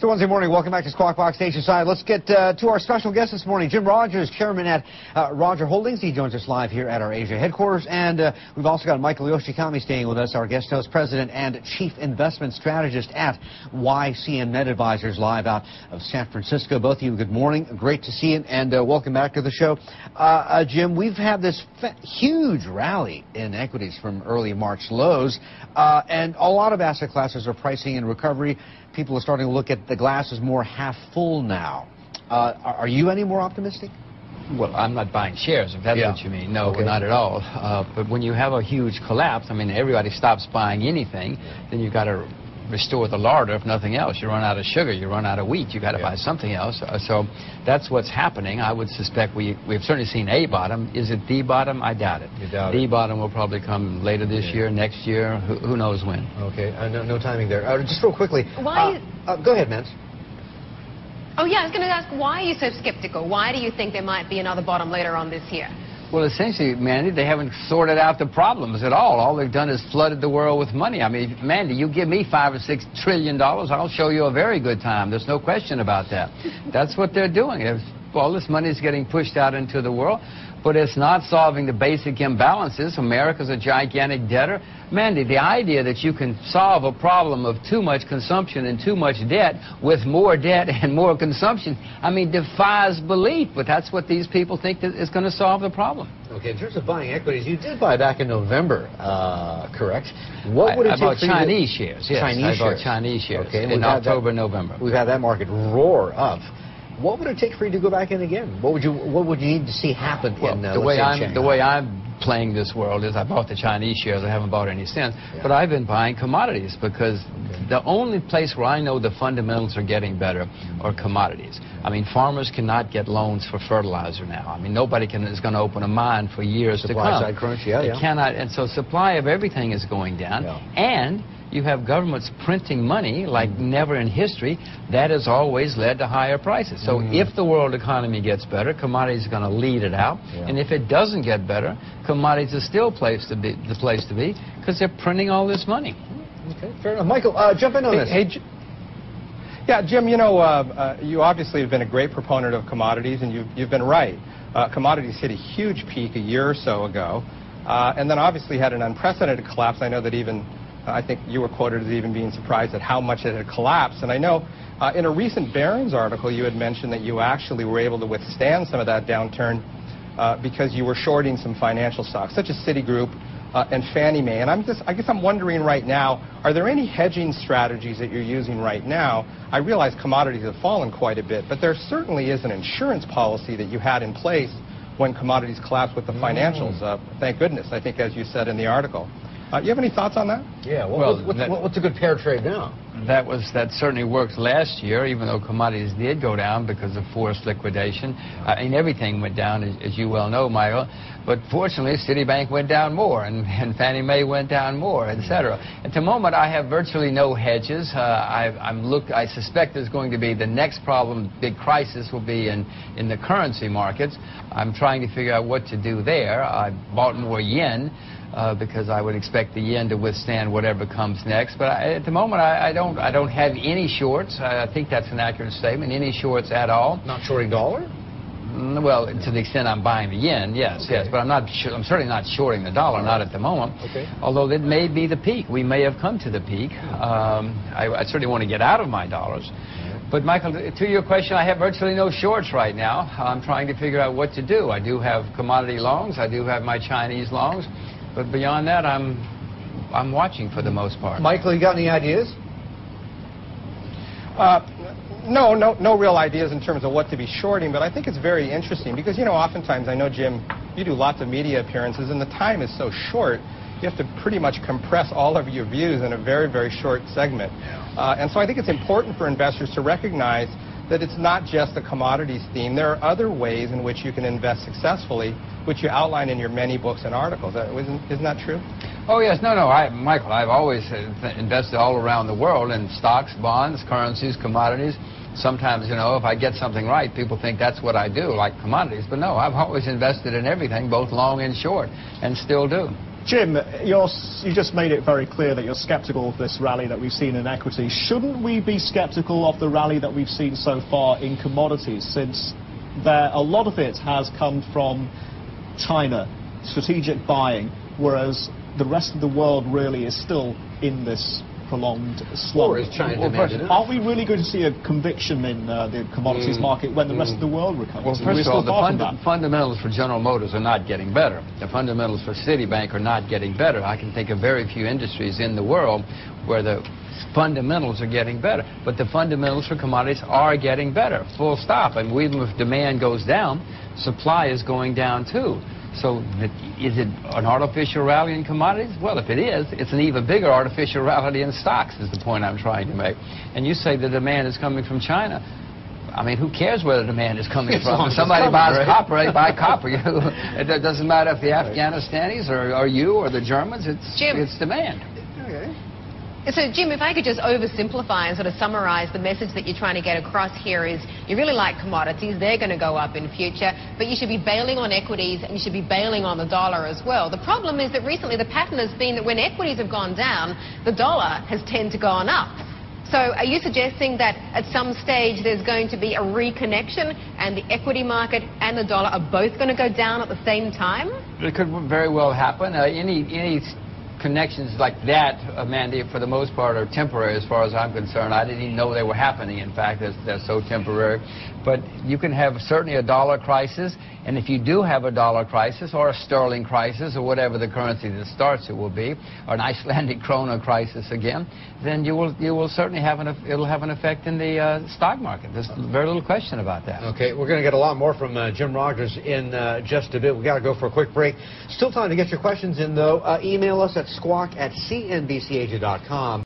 So Wednesday morning, welcome back to Squawk Box Station Side. Let's get to our special guest this morning, Jim Rogers, chairman at Roger Holdings. He joins us live here at our Asia headquarters. And we've also got Michael Yoshikami staying with us, our guest host, president and chief investment strategist at YCM Med Advisors, live out of San Francisco. Both of you, good morning. Great to see you, and welcome back to the show. Jim, we've had this huge rally in equities from early March lows, and a lot of asset classes are pricing in recovery. People are starting to look at the glass as more half full now. Are you any more optimistic? Well, I'm not buying shares, if that's what you mean. No, not at all. But when you have a huge collapse, I mean, everybody stops buying anything, then you've got to restore the larder, if nothing else. You run out of sugar, you run out of wheat, you got to buy something else. So that's what's happening. I would suspect we've certainly seen a bottom. Is it the bottom? I doubt it. You doubt the bottom will probably come later this year, next year, who knows when. Okay, no timing there. Just real quickly. Why? Go ahead, Mance. Oh, yeah, I was going to ask, why are you so skeptical? Why do you think there might be another bottom later on this year? Well, essentially, Mandy, they haven't sorted out the problems at all. All they've done is flooded the world with money. I mean, Mandy, you give me $5 or $6 trillion, I'll show you a very good time. There's no question about that. That's what they're doing. All this money is getting pushed out into the world, but it's not solving the basic imbalances. America's a gigantic debtor. Mandy, the idea that you can solve a problem of too much consumption and too much debt with more debt and more consumption, I mean, defies belief. But that's what these people think that is going to solve the problem. Okay, in terms of buying equities, you did buy back in November, correct? What would it take for you Chinese shares? Yes, I bought Chinese shares in October, November. We've had that market roar up. What would it take for you to go back in again? What would you need to see happen in the way I'm playing this world is I bought the Chinese shares. I haven't bought any since, but I've been buying commodities because the only place where I know the fundamentals are getting better are commodities. I mean, farmers cannot get loans for fertilizer now. I mean, nobody is going to open a mine for years to come. Supply side crunch, They cannot, and so supply of everything is going down, and you have governments printing money like never in history. That has always led to higher prices. So if the world economy gets better, commodities are going to lead it out. And if it doesn't get better, commodities are still the place to be because they're printing all this money. Okay, fair enough. Michael, jump in on this. Yeah, Jim, you know, you obviously have been a great proponent of commodities, and you've been right. Commodities hit a huge peak a year or so ago, and then obviously had an unprecedented collapse. I know that I think you were quoted as even being surprised at how much it had collapsed. And I know in a recent Barron's article you had mentioned that you actually were able to withstand some of that downturn because you were shorting some financial stocks, such as Citigroup and Fannie Mae. And I guess I'm wondering right now, are there any hedging strategies that you're using right now? I realize commodities have fallen quite a bit, but there certainly is an insurance policy that you had in place when commodities collapsed with the financials. Thank goodness, I think, as you said in the article. You have any thoughts on that? Yeah, what's a good pair trade now? That certainly worked last year, even though commodities did go down because of forced liquidation. I mean, everything went down, as you well know, Michael. But fortunately, Citibank went down more, and Fannie Mae went down more, etc. At the moment, I have virtually no hedges. I suspect there's going to be the next problem, big crisis, will be in the currency markets. I'm trying to figure out what to do there. I bought more yen. Because I would expect the yen to withstand whatever comes next. But at the moment, I don't have any shorts. I think that's an accurate statement. Any shorts at all. Not shorting dollar? Well, to the extent I'm buying the yen, yes. But I'm certainly not shorting the dollar, not at the moment. Although it may be the peak. We may have come to the peak. I certainly want to get out of my dollars. But, Michael, to your question, I have virtually no shorts right now. I'm trying to figure out what to do. I do have commodity longs. I do have my Chinese longs. But beyond that, I'm watching for the most part. Michael, you got any ideas? No real ideas in terms of what to be shorting, but I think it's very interesting because, you know, oftentimes, I know, Jim, you do lots of media appearances, and the time is so short, you have to pretty much compress all of your views in a very, very short segment. And so I think it's important for investors to recognize that it's not just a commodities theme. There are other ways in which you can invest successfully, which you outline in your many books and articles. Isn't that true? Oh, yes. No. Michael, I've always invested all around the world in stocks, bonds, currencies, commodities. Sometimes, you know, if I get something right, people think that's what I do, like commodities. But no, I've always invested in everything, both long and short, and still do. Jim, you just made it very clear that you're skeptical of this rally that we've seen in equities. Shouldn't we be skeptical of the rally that we've seen so far in commodities, since a lot of it has come from China, strategic buying, whereas the rest of the world really is still in this prolonged slump? Or is China demanding it? Aren't we really going to see a conviction in the commodities market when the rest of the world recovers? Well, first of all, the fundamentals for General Motors are not getting better. The fundamentals for Citibank are not getting better. I can think of very few industries in the world where the fundamentals are getting better. But the fundamentals for commodities are getting better, full stop. And even if demand goes down, supply is going down too. So is it an artificial rally in commodities? Well, if it is, it's an even bigger artificial rally in stocks, is the point I'm trying to make. And you say the demand is coming from China. I mean, who cares where the demand is coming from? If somebody buys copper, they buy copper. It doesn't matter if the Afghanistanis or you or the Germans, it's demand. Okay. So, Jim, if I could just oversimplify and sort of summarize the message that you're trying to get across here is you really like commodities, they're going to go up in future, but you should be bailing on equities and you should be bailing on the dollar as well. The problem is that recently the pattern has been that when equities have gone down, the dollar has tended to go on up. So are you suggesting that at some stage there's going to be a reconnection and the equity market and the dollar are both going to go down at the same time? It could very well happen. Any connections like that, Mandy, for the most part, are temporary as far as I'm concerned. I didn't even know they were happening. In fact, they're so temporary. But you can have certainly a dollar crisis, and if you do have a dollar crisis or a sterling crisis or whatever the currency that starts it will be, or an Icelandic krona crisis again, then you will certainly it'll have an effect in the stock market. There's very little question about that. Okay, we're going to get a lot more from Jim Rogers in just a bit. We've got to go for a quick break. Still time to get your questions in, though. Email us at squawk@cnbcasia.com.